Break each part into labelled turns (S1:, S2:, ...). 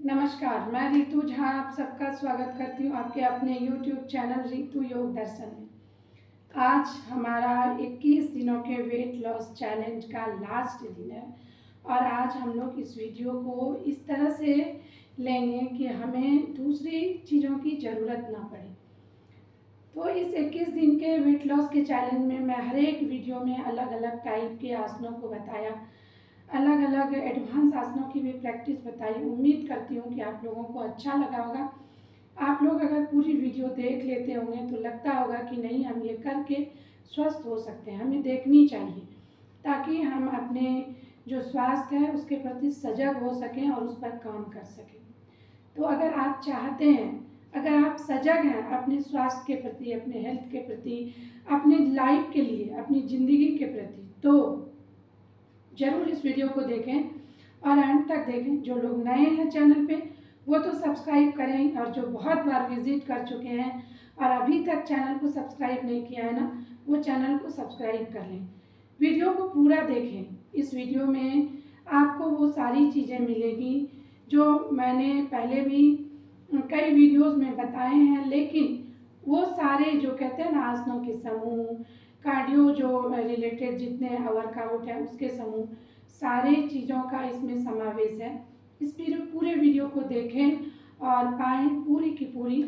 S1: नमस्कार, मैं रितु झा आप सबका स्वागत करती हूँ आपके अपने YouTube चैनल रितु योग दर्शन में। आज हमारा 21 दिनों के वेट लॉस चैलेंज का लास्ट दिन है और आज हम लोग इस वीडियो को इस तरह से लेंगे कि हमें दूसरी चीज़ों की ज़रूरत ना पड़े। तो इस 21 दिन के वेट लॉस के चैलेंज में मैं हर एक वीडियो में अलग अलग टाइप के आसनों को बताया, अलग अलग एडवांस आसनों की भी प्रैक्टिस बताई। उम्मीद करती हूँ कि आप लोगों को अच्छा लगा होगा। आप लोग अगर पूरी वीडियो देख लेते होंगे तो लगता होगा कि नहीं, हम ये करके स्वस्थ हो सकते हैं, हमें देखनी चाहिए ताकि हम अपने जो स्वास्थ्य है उसके प्रति सजग हो सकें और उस पर काम कर सकें। तो अगर आप चाहते हैं, अगर आप सजग हैं अपने स्वास्थ्य के प्रति, अपने हेल्थ के प्रति, अपने लाइफ के लिए, अपनी ज़िंदगी के प्रति, तो ज़रूर इस वीडियो को देखें और एंड तक देखें। जो लोग नए हैं चैनल पे वो तो सब्सक्राइब करें, और जो बहुत बार विजिट कर चुके हैं और अभी तक चैनल को सब्सक्राइब नहीं किया है ना, वो चैनल को सब्सक्राइब कर लें। वीडियो को पूरा देखें। इस वीडियो में आपको वो सारी चीज़ें मिलेगी जो मैंने पहले भी कई वीडियोस में बताए हैं, लेकिन वो सारे जो कहते हैं ना आसनों के समूह, कार्डियो जो रिलेटेड जितने वर्कआउट है उसके समूह, सारे चीज़ों का इसमें समावेश है। इस पूरे वीडियो को देखें और पाएँ पूरी की पूरी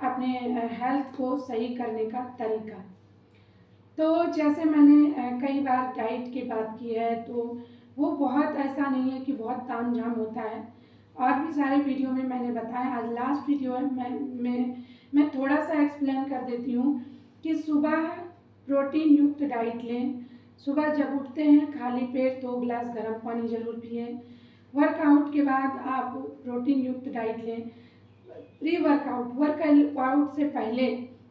S1: अपने हेल्थ को सही करने का तरीका। तो जैसे मैंने कई बार डाइट की बात की है, तो वो बहुत ऐसा नहीं है कि बहुत तामझाम होता है, और भी सारे वीडियो में मैंने बताया। आज लास्ट वीडियो है, मैं थोड़ा सा एक्सप्लेन कर देती हूँ कि सुबह प्रोटीन युक्त डाइट लें। सुबह जब उठते हैं खाली पेट 2 गिलास गर्म पानी ज़रूर पिए। वर्कआउट के बाद आप प्रोटीन युक्त डाइट लें। प्री वर्कआउट से पहले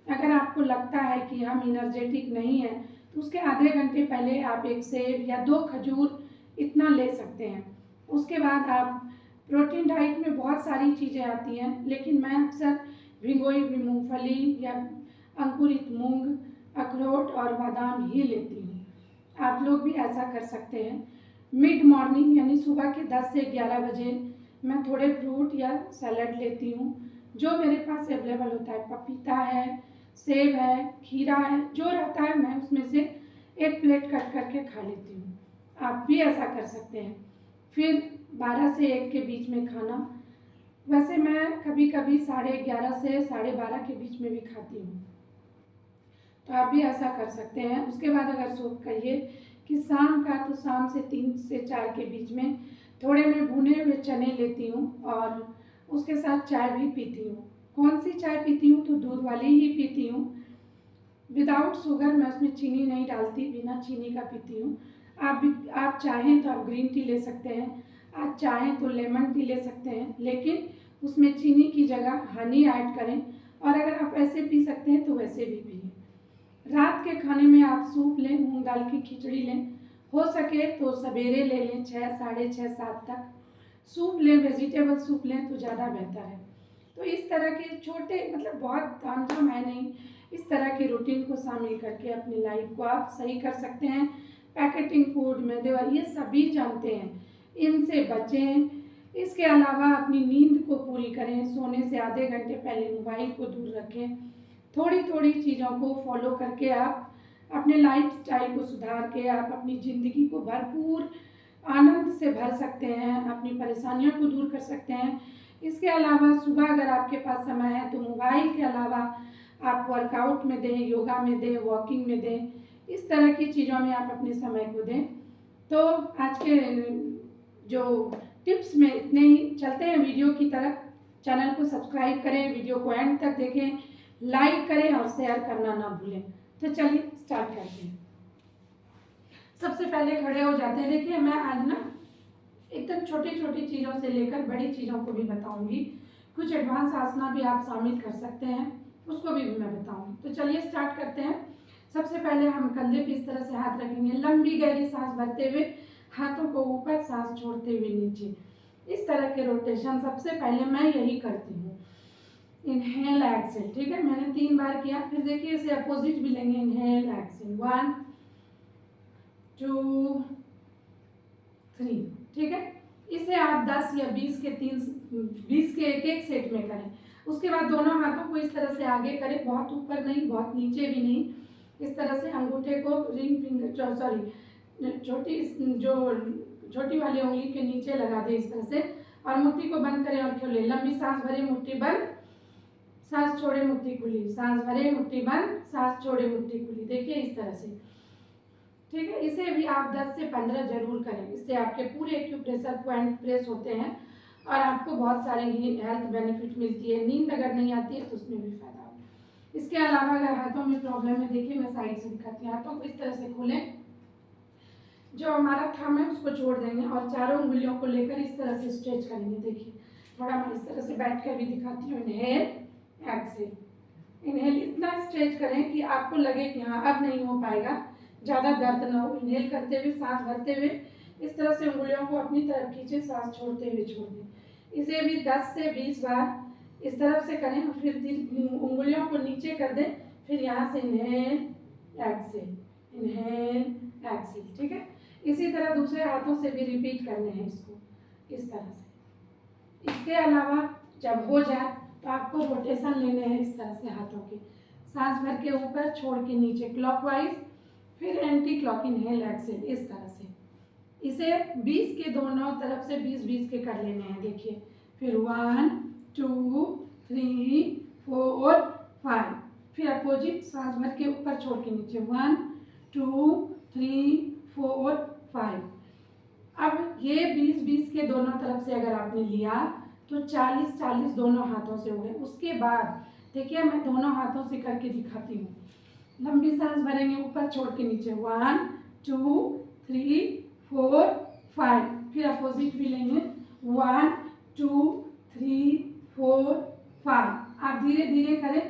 S1: अगर आपको लगता है कि हम इनर्जेटिक नहीं हैं, तो उसके आधे घंटे पहले आप एक सेब या 2 खजूर इतना ले सकते हैं। उसके बाद आप प्रोटीन डाइट में बहुत सारी चीज़ें आती हैं, लेकिन मैं अक्सर भिगोई हुई मूंगफली या अंकुरित मूंग, अखरोट और बादाम ही लेती हूँ। आप लोग भी ऐसा कर सकते हैं। मिड मॉर्निंग यानी सुबह के 10 से 11 बजे मैं थोड़े फ्रूट या सैलड लेती हूँ, जो मेरे पास अवेलेबल होता है। पपीता है, सेब है, खीरा है, जो रहता है मैं उसमें से एक प्लेट कट करके खा लेती हूँ। आप भी ऐसा कर सकते हैं। फिर 12 से 1 के बीच में खाना। वैसे मैं कभी कभी 11:30 से 12:30 के बीच में भी खाती हूँ, तो आप भी ऐसा कर सकते हैं। उसके बाद अगर सोच करिए कि शाम का, तो शाम से 3 से 4 के बीच में थोड़े मैं भुने हुए चने लेती हूँ और उसके साथ चाय भी पीती हूँ। कौन सी चाय पीती हूँ? तो दूध वाली ही पीती हूँ, विदाउट शुगर। मैं उसमें चीनी नहीं डालती, बिना चीनी का पीती हूँ। आप चाहें तो आप ग्रीन टी ले सकते हैं, आप चाहें तो लेमन टी ले सकते हैं, लेकिन उसमें चीनी की जगह हनी ऐड करें। और अगर आप ऐसे पी सकते हैं तो वैसे भी पिए। रात के खाने में आप सूप लें, मूंग दाल की खिचड़ी लें, हो सके तो सवेरे ले लें 6, साढ़े 6, 7 तक। सूप लें, वेजिटेबल सूप लें तो ज़्यादा बेहतर है। तो इस तरह के छोटे, मतलब बहुत तामझाम है नहीं, इस तरह के रूटीन को शामिल करके अपनी लाइफ को आप सही कर सकते हैं। पैकेटिंग फूड, मैदे वाली, ये सभी जानते हैं, इनसे बचें। इसके अलावा अपनी नींद को पूरी करें। सोने से आधे घंटे पहले मोबाइल को दूर रखें। थोड़ी थोड़ी चीज़ों को फॉलो करके आप अपने लाइफ स्टाइल को सुधार के आप अपनी ज़िंदगी को भरपूर आनंद से भर सकते हैं, अपनी परेशानियों को दूर कर सकते हैं। इसके अलावा सुबह अगर आपके पास समय है तो मोबाइल के अलावा आप वर्कआउट में दें, योगा में दें, वॉकिंग में दें। इस तरह की चीज़ों में आप अपने समय को दें। तो आज के जो टिप्स में इतने ही। चलते हैं वीडियो की तरफ। चैनल को सब्सक्राइब करें, वीडियो को एंड तक देखें, लाइक करें और शेयर करना ना भूलें। तो चलिए स्टार्ट करते हैं। सबसे पहले खड़े हो जाते हैं। देखिए, मैं आज ना एकदम छोटी छोटी चीज़ों से लेकर बड़ी चीज़ों को भी बताऊंगी। कुछ एडवांस आसना भी आप शामिल कर सकते हैं, उसको भी मैं बताऊंगी। तो चलिए स्टार्ट करते हैं। सबसे पहले हम कंधे पे इस तरह से हाथ रखेंगे, लंबी गहरी सांस भरते हुए हाथों को ऊपर, सांस छोड़ते हुए नीचे। इस तरह के रोटेशन सबसे पहले मैं यही करती हूँ। इनहेल एक्सेल, ठीक है, मैंने 3 बार किया। फिर देखिए इसे अपोजिट भी लेंगे। इनहेल एक्सेल, 1 2 3, ठीक है। इसे आप 10 या 20 के 20 के एक एक सेट में करें। उसके बाद दोनों हाथों को इस तरह से आगे करें, बहुत ऊपर नहीं बहुत नीचे भी नहीं, इस तरह से अंगूठे को रिंग फिंगर छोटी वाली उंगली के नीचे लगा दें इस तरह से, और मुट्ठी को बंद करें और खोलें। लंबी सांस भरें, मुट्ठी बंद, सांस छोड़े, मुट्ठी खुली, सांस भरे, मुट्ठी बंद, सांस छोड़े, मुट्ठी खुली। देखिए इस तरह से, ठीक है। इसे भी आप 10 से 15 जरूर करें, इससे आपके पूरे एक्यूप्रेशर पॉइंट प्रेस होते हैं और आपको बहुत सारे ही हेल्थ बेनिफिट मिलती है। नींद अगर नहीं आती है तो उसमें भी फायदा होगा। इसके अलावा अगर हाथों में प्रॉब्लम है, देखिए मैं साइड से दिखाती हूँ। हाथों को इस तरह से खोलें, जो हमारा थंब है उसको छोड़ देंगे और चारों उंगलियों को लेकर इस तरह से स्ट्रेच करेंगे। देखिए थोड़ा मैं इस तरह से बैठ कर भी दिखाती हूँ। इनहेल, एक्सेल, इनहेल इतना स्ट्रेच करें कि आपको लगे कि हाँ अब नहीं हो पाएगा, ज़्यादा दर्द ना हो। इनहेल करते हुए, सांस भरते हुए इस तरह से उंगलियों को अपनी तरफ खींचे, सांस छोड़ते हुए छोड़ दें। इसे भी 10 से 20 बार इस तरफ से करें और फिर उंगलियों को नीचे कर दें, फिर यहाँ से इनहेल, एक्सेल, इनहेल, एक्सेल, ठीक है। इसी तरह दूसरे हाथों से भी रिपीट करने हैं इसको, इस तरह से। इसके अलावा जब हो जाए तो आपको रोटेशन लेने हैं इस तरह से हाथों के, सांस भर के ऊपर, छोड़ के नीचे, क्लॉकवाइज, फिर एंटी क्लॉक, इनहेल, एक्सेल, इस तरह से। इसे 20 के दोनों तरफ से 20-20 के कर लेने हैं। देखिए फिर 1 2 3 4 5, फिर अपोजिट, सांस भर के ऊपर, छोड़ के नीचे, 1 2 3 4 5। अब ये 20-20 के दोनों तरफ से अगर आपने लिया तो 40-40 दोनों हाथों से हो गए। उसके बाद देखिए मैं दोनों हाथों से करके दिखाती हूँ। लंबी सांस भरेंगे, ऊपर, छोड़ के नीचे, 1 2 3 4 5, फिर अपोजिट भी लेंगे, 1 2 3 4 5। आप धीरे धीरे करें।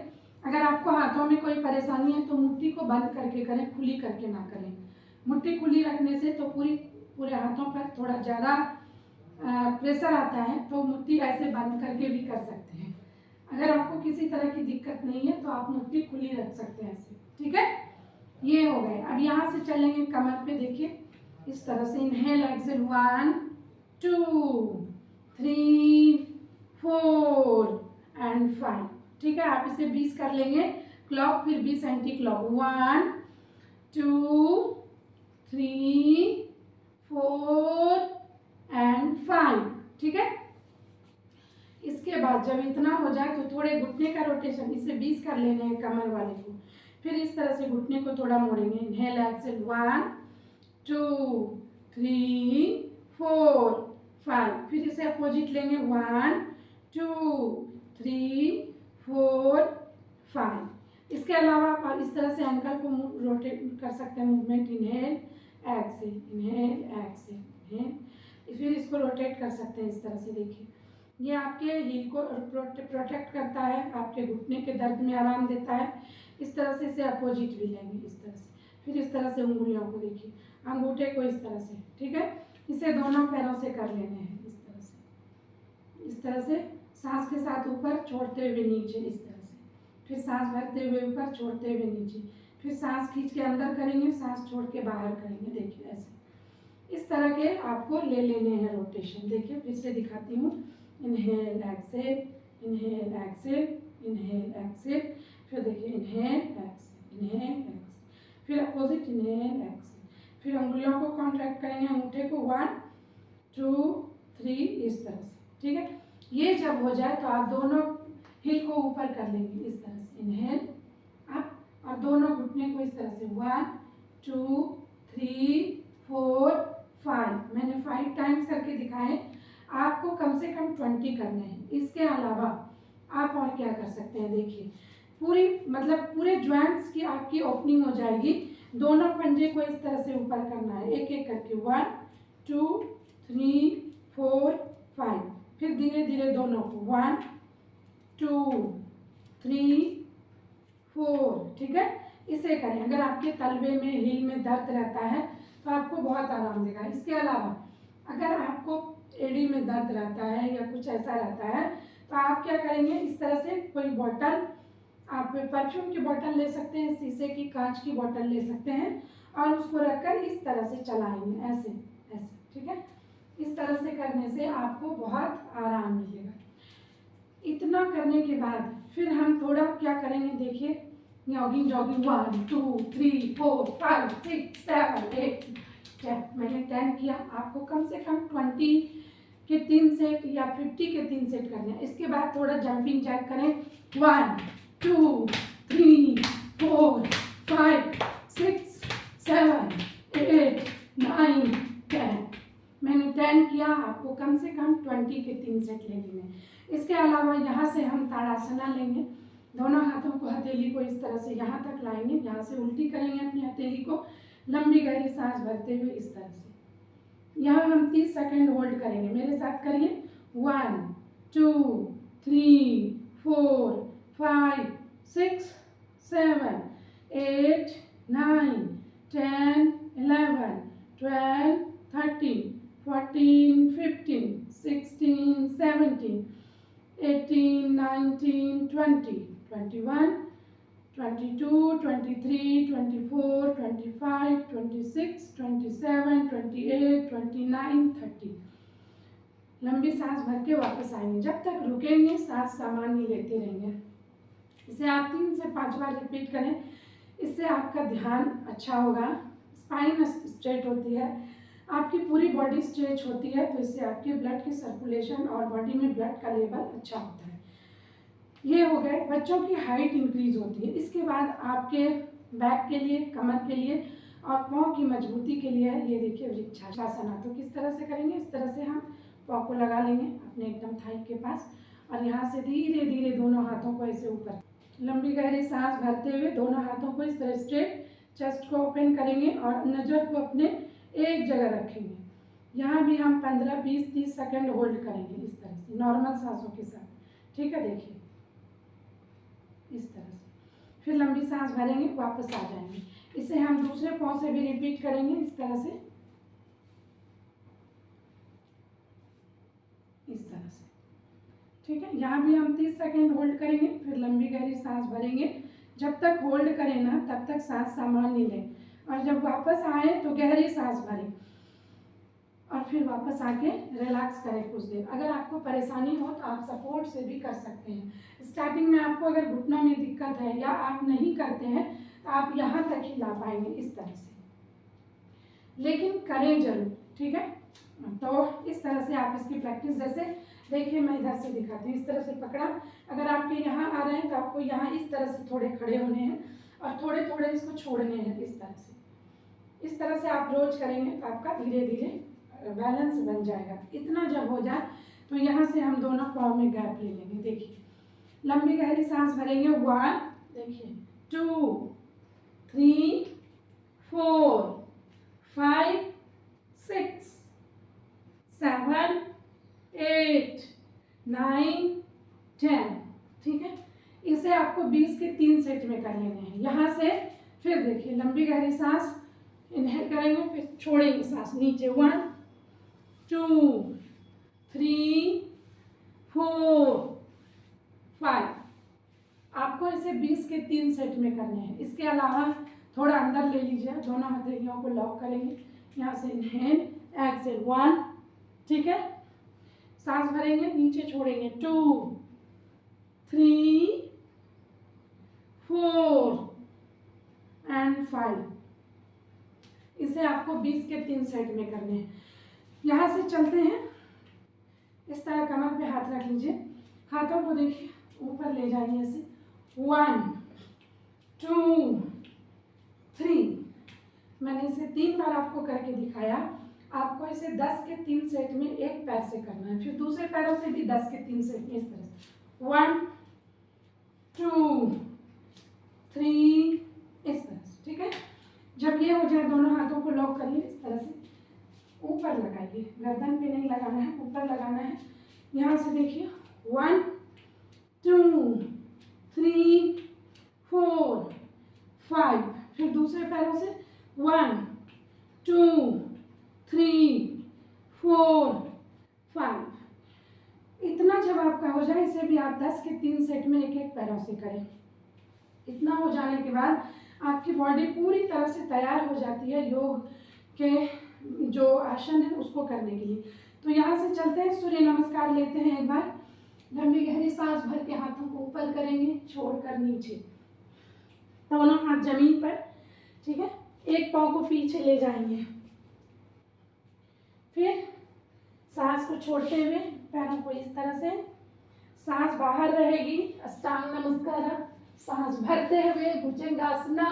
S1: अगर आपको हाथों में कोई परेशानी है तो मुट्ठी को बंद करके करें, खुली करके ना करें। मुट्ठी खुली रखने से तो पूरे हाथों पर थोड़ा ज़्यादा प्रेशर आता है, तो मुट्ठी ऐसे बंद करके भी कर सकते हैं। अगर आपको किसी तरह की दिक्कत नहीं है तो आप मुट्ठी खुली रख सकते हैं ऐसे, ठीक है। ये हो गए। अब यहाँ से चलेंगे कमर पे, देखिए इस तरह से, इनहेल, एक्सेल, 1 2 3 4 एंड 5, ठीक है। आप इसे 20 कर लेंगे, क्लॉक, फिर 20 एंटी क्लॉक, 1 2 3 4 एंड 5, ठीक है। इसके बाद जब इतना हो जाए तो थोड़े घुटने का रोटेशन, इसे 20 कर लेने हैं कमर वाले को। फिर इस तरह से घुटने को थोड़ा मोड़ेंगे, इनहेल, एक्सेल, 1 2 3 4 5, फिर इसे अपोजिट लेंगे, 1 2 3 4 5। इसके अलावा आप इस तरह से एंकल को रोटेट कर सकते हैं, movement, inhale, exhale, inhale, exhale, inhale, फिर इसको रोटेट कर सकते हैं इस तरह से। देखिए ये आपके हील को प्रोटेक्ट करता है, आपके घुटने के दर्द में आराम देता है। इस तरह से इसे अपोजिट भी लेंगे इस तरह से, फिर इस तरह से उंगलियों को, देखिए अंगूठे को इस तरह से, ठीक है। इसे दोनों पैरों से कर लेने हैं इस तरह से, इस तरह से, सांस के साथ ऊपर, छोड़ते हुए नीचे, इस तरह से, फिर सांस भरते हुए ऊपर, छोड़ते हुए नीचे, फिर सांस खींच के अंदर करेंगे, सांस छोड़ के बाहर करेंगे। देखिए ऐसे इस तरह के आपको ले लेने हैं रोटेशन। देखिए फिर से दिखाती हूँ, inhale, exhale, inhale, exhale, inhale, exhale, फिर देखिए इनहेल, एक्सेल, इनहेल, एक्सेल, फिर अपोजिट, इनहेल, एक्सेल, फिर उंगलियों को कॉन्ट्रैक्ट करेंगे, अंगूठे को, 1 2 3, इस तरह से, ठीक है। ये जब हो जाए तो आप दोनों हिल को ऊपर कर लेंगे इस तरह से, इनहेल अप, और दोनों घुटने को इस तरह से, 1 2 3 4 5। मैंने 5 टाइम्स करके दिखाए, आपको कम से कम 20 करने हैं। इसके अलावा आप और क्या कर सकते हैं, देखिए पूरी मतलब पूरे ज्वाइंट्स की आपकी ओपनिंग हो जाएगी। दोनों पंजे को इस तरह से ऊपर करना है, एक एक करके, 1 2 3 4 5, फिर धीरे धीरे दोनों को, 1 2 3 4, ठीक है। इसे करें। अगर आपके तलवे में, हिल में दर्द रहता है तो आपको बहुत आराम देगा। इसके अलावा अगर आपको एड़ी में दर्द रहता है या कुछ ऐसा रहता है तो आप क्या करेंगे, इस तरह से कोई बॉटल, आप परफ्यूम की बॉटल ले सकते हैं, शीशे की, कांच की बॉटल ले सकते हैं, और उसको रखकर इस तरह से चलाएंगे, ऐसे ऐसे, ठीक है। इस तरह से करने से आपको बहुत आराम मिलेगा। इतना करने के बाद फिर हम थोड़ा क्या करेंगे, देखिए जॉगिंग जॉगिंग 1 2 3 4 5 6 7 8 10। मैंने 10 किया, आपको कम से कम 20 के 3 सेट या 50 के 3 सेट करने हैं। इसके बाद थोड़ा जंपिंग जैक करें, 1 2 3 4 5 6 7 8 9 10। मैंने 10 किया, आपको कम से कम 20 के 3 सेट लेने हैं। इसके अलावा यहाँ से हम ताड़ासना लेंगे, दोनों हाथों को हथेली को इस तरह से यहाँ तक लाएंगे, यहाँ से उल्टी करेंगे अपनी हथेली को, लंबी गहरी सांस भरते हुए इस तरह से। यहाँ हम 30 सेकंड होल्ड करेंगे, मेरे साथ करिए, 1 2 3 4 5 6 7 8 9 10 11 12 13 14 15 16 17 18 19 20 21 22 23 24 25 26 27 28 29 30। लंबी सांस भर के वापस आएंगे, जब तक रुकेंगे सांस सामान्य लेते रहेंगे। इसे आप 3 से 5 बार रिपीट करें, इससे आपका ध्यान अच्छा होगा, स्पाइन स्ट्रेट होती है, आपकी पूरी बॉडी स्ट्रेच होती है, तो इससे आपके ब्लड की सर्कुलेशन और बॉडी में ब्लड का लेवल अच्छा होता है। ये हो गए, बच्चों की हाइट इंक्रीज होती है। इसके बाद आपके बैक के लिए, कमर के लिए और पाँव की मजबूती के लिए ये देखिए वृक्षासन। तो किस तरह से करेंगे, इस तरह से हम पाँव को लगा लेंगे अपने एकदम थाई के पास और यहाँ से धीरे धीरे दोनों हाथों को ऐसे ऊपर, लंबी गहरी सांस भरते हुए दोनों हाथों को इस तरह स्ट्रेट, चेस्ट को ओपन करेंगे और नज़र को अपने एक जगह रखेंगे। यहाँ भी हम 15 20 30 सेकंड होल्ड करेंगे इस तरह से नॉर्मल सांसों के साथ, ठीक है। देखिए इस तरह से, फिर लंबी सांस भरेंगे, वापस आ जाएंगे। इसे हम दूसरे पाँव से भी रिपीट करेंगे इस तरह से, इस तरह से, ठीक है। यहाँ भी हम 30 सेकंड होल्ड करेंगे, फिर लंबी गहरी सांस भरेंगे। जब तक होल्ड करें ना तब तक सांस सामान्य लें और जब वापस आए तो गहरी सांस भरें और फिर वापस आके रिलैक्स करें कुछ देर। अगर आपको परेशानी हो तो आप सपोर्ट से भी कर सकते हैं। स्टार्टिंग में आपको अगर घुटनों में दिक्कत है या आप नहीं करते हैं तो आप यहाँ तक ही ला पाएंगे इस तरह से, लेकिन करें जरूर, ठीक है। तो इस तरह से आप इसकी प्रैक्टिस, जैसे देखिए मैं इधर से दिखाती हूँ, इस तरह से पकड़ा, अगर आपके यहाँ आ रहे हैं तो आपको यहाँ इस तरह से थोड़े खड़े होने हैं और थोड़े थोड़े इसको छोड़ने हैं इस तरह से। इस तरह से आप रोज करेंगे तो आपका धीरे धीरे बैलेंस बन जाएगा। इतना जब हो जाए तो यहाँ से हम दोनों पाँव में गैप ले लेंगे। देखिए लंबी गहरी सांस भरेंगे, 1 देखिए 2 3 4 5 6 7 8 9 10, ठीक है। इसे आपको 20 के 3 सेट में कर लेने हैं। यहाँ से फिर देखिए लंबी गहरी सांस इनहेल करेंगे, फिर छोड़ेंगे सांस नीचे, 1 2 3 4 5। आपको इसे 20 के 3 सेट में करने हैं। इसके अलावा थोड़ा अंदर ले लीजिए, दोनों हथेलियों को लॉक करेंगे, यहाँ से इनहेल, एक्सेल, 1, ठीक है। सांस भरेंगे, नीचे छोड़ेंगे, 2 3 4 एंड 5। इसे आपको 20 के 3 सेट में करने हैं। यहाँ से चलते हैं, इस तरह कमर पे हाथ रख लीजिए, हाथों को देखिए ऊपर ले जाइए ऐसे, 1 2 3। मैंने इसे 3 बार आपको करके दिखाया। आपको इसे 10 के 3 सेट में एक पैर से करना है, फिर दूसरे पैरों से भी 10 के 3 सेट में इस तरह से, 1 2 3 इस तरह से, ठीक है। जब ये हो जाए दोनों हाथों को लॉक करिए, इस तरह से ऊपर लगाइए, गर्दन पे नहीं लगाना है, ऊपर लगाना है। यहाँ से देखिए 1 2 3 4 5, फिर दूसरे पैरों से 1 2 3 4 5। इतना जब आपका हो जाए, इसे भी आप 10 के 3 सेट में एक एक पैरों से करें। इतना हो जाने के बाद आपकी बॉडी पूरी तरह से तैयार हो जाती है योग के जो आसन है उसको करने के लिए। तो यहाँ से चलते हैं, सूर्य नमस्कार लेते हैं। एक बार लंबी गहरी सांस भर के हाथों को ऊपर करेंगे, छोड़कर नीचे, दोनों हाथ जमीन पर, ठीक है। एक पाँव को पीछे ले जाएंगे, फिर सांस को छोड़ते हुए पैरों को इस तरह से, सांस बाहर रहेगी, अष्टांग नमस्कार। सांस भरते हुए भुजंगासना,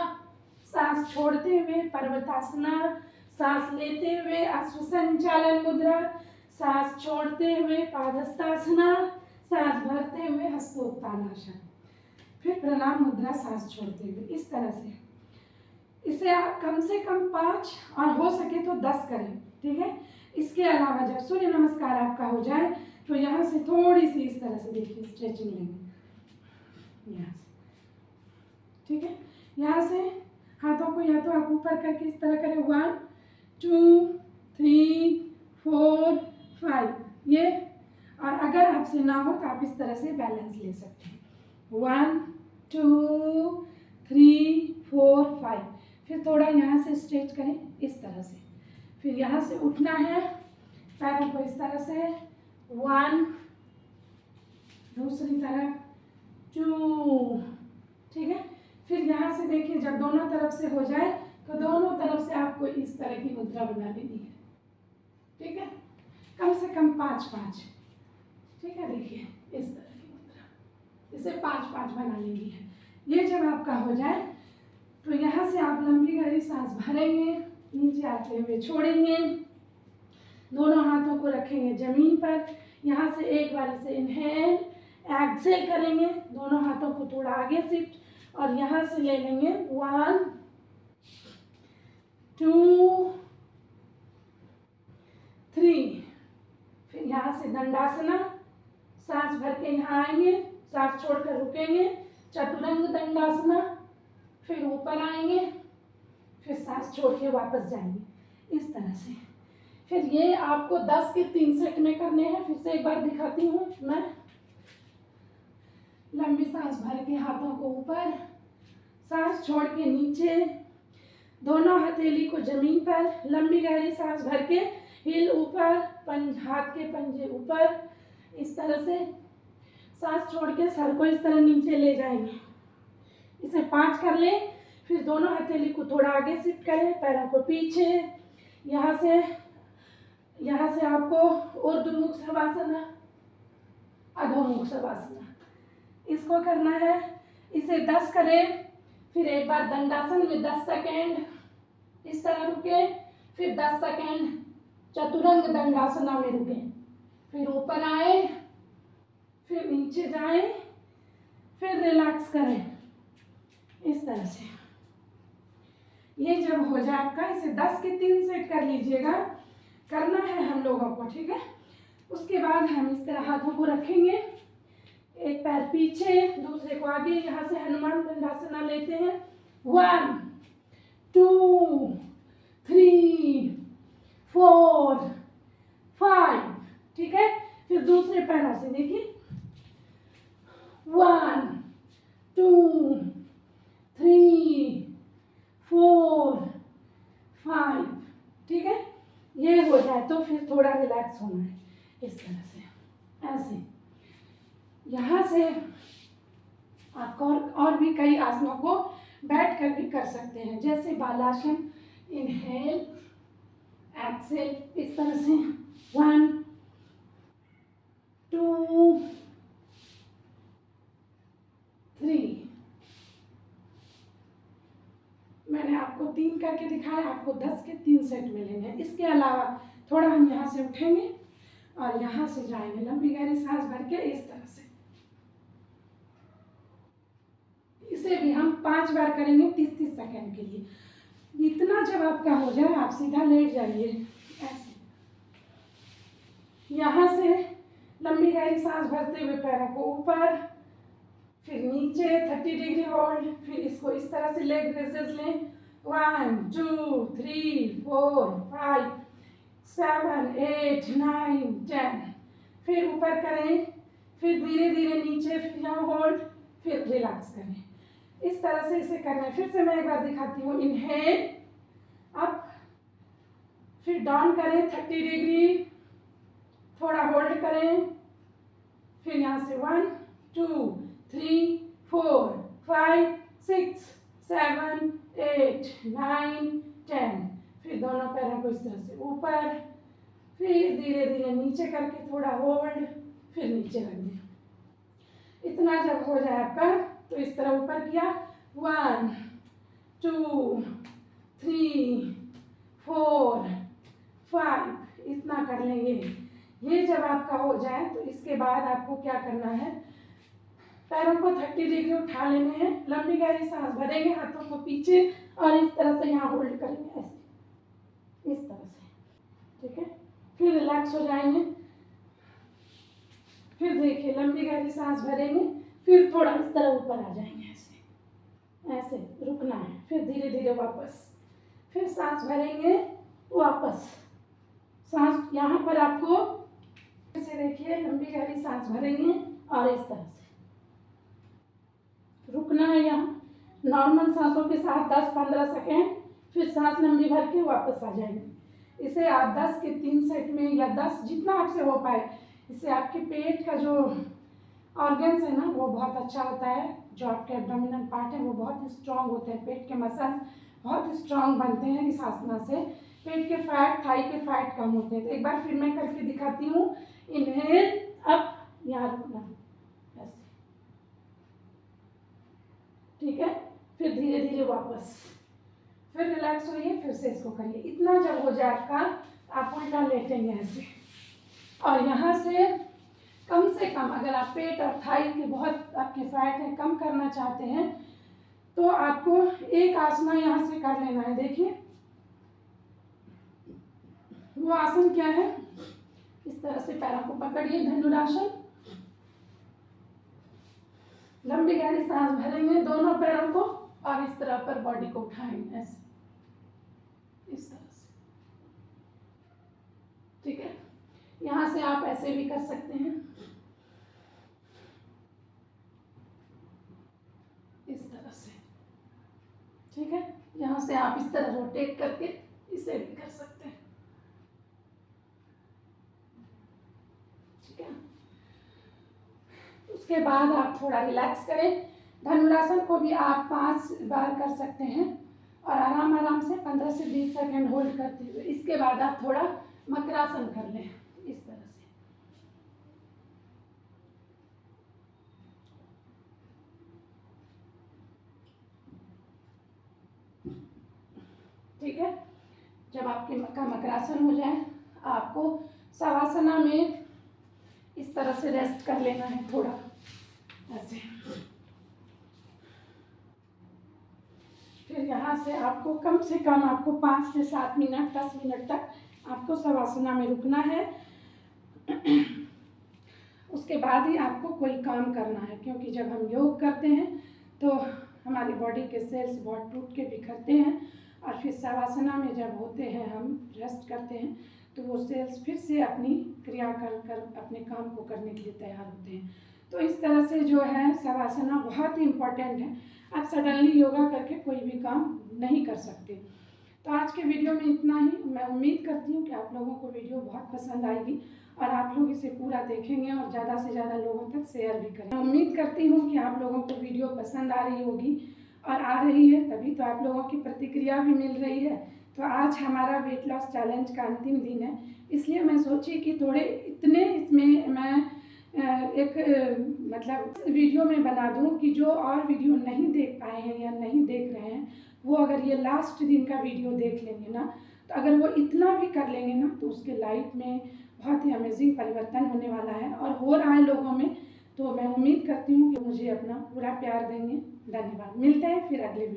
S1: सांस छोड़ते हुए पर्वतासना, सांस लेते हुए अश्वसंचालन मुद्रा, सांस छोड़ते हुए पादहस्तासना, सांस भरते हुए हस्तोत्तानासन, फिर प्रणाम मुद्रा सांस छोड़ते हुए। इस तरह से इसे आप कम से कम 5 और हो सके तो 10 करें, ठीक है। इसके अलावा जब सूर्य नमस्कार आपका हो जाए तो यहाँ से थोड़ी सी इस तरह से देखिए स्ट्रेचिंग लेंगे यहाँ से, ठीक है। यहाँ से हाथों को या तो आप ऊपर करके इस तरह करें, 1 2 3 4 5 ये, और अगर आपसे ना हो तो आप इस तरह से बैलेंस ले सकते हैं, 1 2 3 4 5। फिर थोड़ा यहाँ से स्ट्रेच करें इस तरह से, फिर यहाँ से उठना है, पैरों को इस तरह से, 1 दूसरी तरफ 2, ठीक है। फिर यहाँ से देखिए जब दोनों तरफ से हो जाए तो दोनों तरफ से आपको इस तरह की मुद्रा बना लेनी है, ठीक है। कम से कम 5-5, ठीक है। देखिए इस तरह की मुद्रा, इसे 5-5 बना लेनी है। ये जब आपका हो जाए तो यहाँ से आप लंबी गहरी सांस भरेंगे, नीचे आते हुए छोड़ेंगे, दोनों हाथों को रखेंगे जमीन पर। यहाँ से एक बार से इनहेल एक्सेल करेंगे, दोनों हाथों को थोड़ा आगे शिफ्ट, और यहाँ से ले लेंगे 1 2 3। फिर यहाँ से दंडासना, सांस भर के यहाँ आएंगे, सांस छोड़कर रुकेंगे, चतुरंग दंडासना, फिर ऊपर आएंगे, फिर सांस छोड़ के वापस जाएंगे इस तरह से। फिर ये आपको 10 के 3 सेट में करने हैं। फिर से एक बार दिखाती हूँ मैं, लंबी सांस भर के हाथों को ऊपर, सांस छोड़ के नीचे, दोनों हथेली को जमीन पर, लंबी गहरी सांस भर के हिल ऊपर, हाथ के पंजे ऊपर, इस तरह से सांस छोड़ के सर को इस तरह नीचे ले जाएंगे। इसे 5 कर ले। फिर दोनों हथेली को थोड़ा आगे शिफ्ट करें, पैरों को पीछे, यहाँ से आपको ऊर्ध्वमुख शवासना, अधोमुख शवासना, इसको करना है। इसे 10 करें। फिर एक बार दंडासन में 10 सेकेंड इस तरह रुके, फिर 10 सेकेंड चतुरंग दंडासना में रुके, फिर ऊपर आए, फिर नीचे जाएं, फिर रिलैक्स करें इस तरह से। ये जब हो जाए आपका, इसे 10 के 3 सेट कर लीजिएगा, करना है हम लोगों को, ठीक है। उसके बाद हम इस तरह हाथों को रखेंगे, एक पैर पीछे दूसरे को आगे, यहाँ से हनुमान दंडासना लेते हैं, 1 2 3 4 5, ठीक है। फिर दूसरे पैरों से देखिए, 1 2 3 4 5, ठीक है। ये हो जाए तो फिर थोड़ा रिलैक्स होना है इस तरह से, ऐसे। यहाँ से आप और भी कई आसनों को बैठ कर भी कर सकते हैं, जैसे बालासन, इनहेल एक्सेल, इस तरह से 1 2 3। मैंने आपको 3 करके दिखाया, आपको 10 के 3 सेट में लेने हैं। इसके अलावा थोड़ा हम यहाँ से उठेंगे और यहाँ से जाएंगे, लंबी गहरी सांस भर के इस तरह से। इसे भी हम 5 बार करेंगे 30-30 सेकेंड के लिए। इतना जब आपका हो जाए आप सीधा लेट जाइए ऐसे। यहाँ से लंबी गहरी सांस भरते हुए पैरों को ऊपर, फिर नीचे 30 डिग्री होल्ड, फिर इसको इस तरह से लेग रेजेस लें, 1 2 3 4 5 7 8 9 10। फिर ऊपर करें, फिर धीरे धीरे नीचे, फिर यहाँ होल्ड, फिर रिलैक्स करें। इस तरह से इसे करना है। फिर से मैं एक बार दिखाती हूँ, इनहेल अप, फिर डाउन करें 30 डिग्री, थोड़ा होल्ड करें, फिर यहाँ से 1 2 3 4 5 6 7 8 9 10। फिर दोनों पैरों को इस तरह से ऊपर, फिर धीरे धीरे नीचे करके थोड़ा होल्ड, फिर नीचे रख दें। इतना जब हो जाए आपका तो इस तरह ऊपर किया, 1 2 3 4 5, इतना कर लेंगे। ये जब आपका हो जाए तो इसके बाद आपको क्या करना है, पैरों को 30 डिग्री उठा लेने हैं, लंबी गहरी सांस भरेंगे, हाथों को पीछे और इस तरह से यहाँ होल्ड करेंगे, ऐसे इस तरह से, ठीक है। फिर रिलैक्स हो जाएंगे, फिर देखिए लंबी गहरी सांस भरेंगे, फिर थोड़ा इस तरह ऊपर आ जाएंगे, ऐसे ऐसे रुकना है, फिर धीरे धीरे वापस, फिर सांस भरेंगे, वापस सांस यहाँ पर आपको ऐसे देखिए लंबी गहरी सांस भरेंगे और इस तरह से रुकना है। यहाँ नॉर्मल सांसों के साथ 10-15 सेकेंड, फिर सांस लंबी भर के वापस आ जाएंगे। इसे आप 10 के 3 सेट में या 10 जितना आपसे हो पाए, इससे आपके पेट का जो ऑर्गन्स है ना वो बहुत अच्छा होता है, जो आपके एब्डोमिनल पार्ट है वो बहुत स्ट्रांग होते हैं, पेट के मसल्स बहुत स्ट्रांग बनते हैं इस आसना से, पेट के फैट, थाई के फैट कम होते हैं। तो एक बार फिर मैं करके दिखाती हूँ, इनहेल अप, यहाँ रुकना ऐसे, ठीक है। फिर धीरे धीरे वापस, फिर रिलैक्स होइए, फिर से इसको करिए। इतना जब हो जाए आपका, आप उल्टा लेटेंगे ऐसे, और यहाँ से कम से कम अगर आप पेट और थाई के बहुत आपके फैट है कम करना चाहते हैं तो आपको एक आसना यहाँ से कर लेना है। देखिए वो आसन क्या है, इस तरह से पैरों को पकड़िए, धनुरासन, लंबी गहरी सांस भरेंगे दोनों पैरों को और इस तरह पर बॉडी को उठाएंगे ऐसे, इस तरह से, ठीक है। यहाँ से आप ऐसे भी कर सकते हैं, इस तरह से, ठीक है। यहाँ से आप इस तरह रोटेट करके इसे भी कर सकते हैं, ठीक है। उसके बाद आप थोड़ा रिलैक्स करें। धनुरासन को भी आप 5 बार कर सकते हैं और आराम आराम से 15 से 20 सेकेंड होल्ड करते हुए। इसके बाद आप थोड़ा मकरासन कर लें इस तरह से, ठीक है। जब आपके मकरासन हो जाए, आपको शवासना में इस तरह से रेस्ट कर लेना है थोड़ा ऐसे। फिर यहाँ से आपको कम से कम आपको 5 से 7 मिनट 10 मिनट तक आपको शवासना में रुकना है। उसके बाद ही आपको कोई काम करना है, क्योंकि जब हम योग करते हैं तो हमारी बॉडी के सेल्स बहुत टूट के बिखरते हैं और फिर शवासना में जब होते हैं, हम रेस्ट करते हैं तो वो सेल्स फिर से अपनी क्रिया कर अपने काम को करने के लिए तैयार होते हैं। तो इस तरह से जो है शवासना बहुत ही इम्पॉर्टेंट है। आप सडनली योगा करके कोई भी काम नहीं कर सकते। तो आज के वीडियो में इतना ही। मैं उम्मीद करती हूँ कि आप लोगों को वीडियो बहुत पसंद आएगी और आप लोग इसे पूरा देखेंगे और ज़्यादा से ज़्यादा लोगों तक शेयर भी करें। मैं उम्मीद करती हूँ कि आप लोगों को वीडियो पसंद आ रही होगी, और आ रही है तभी तो आप लोगों की प्रतिक्रिया भी मिल रही है। तो आज हमारा वेट लॉस चैलेंज का अंतिम दिन है, इसलिए मैं सोची कि थोड़े इतने इसमें मैं एक मतलब वीडियो में बना दूं कि जो और वीडियो नहीं देख पाए हैं या नहीं देख रहे हैं, वो अगर ये लास्ट दिन का वीडियो देख लेंगे ना, तो अगर वो इतना भी कर लेंगे ना तो उसके लाइफ में बहुत ही अमेजिंग परिवर्तन होने वाला है और हो रहा है लोगों में। तो मैं उम्मीद करती हूँ कि मुझे अपना पूरा प्यार देंगे। धन्यवाद। मिलते हैं फिर अगले वीडियो।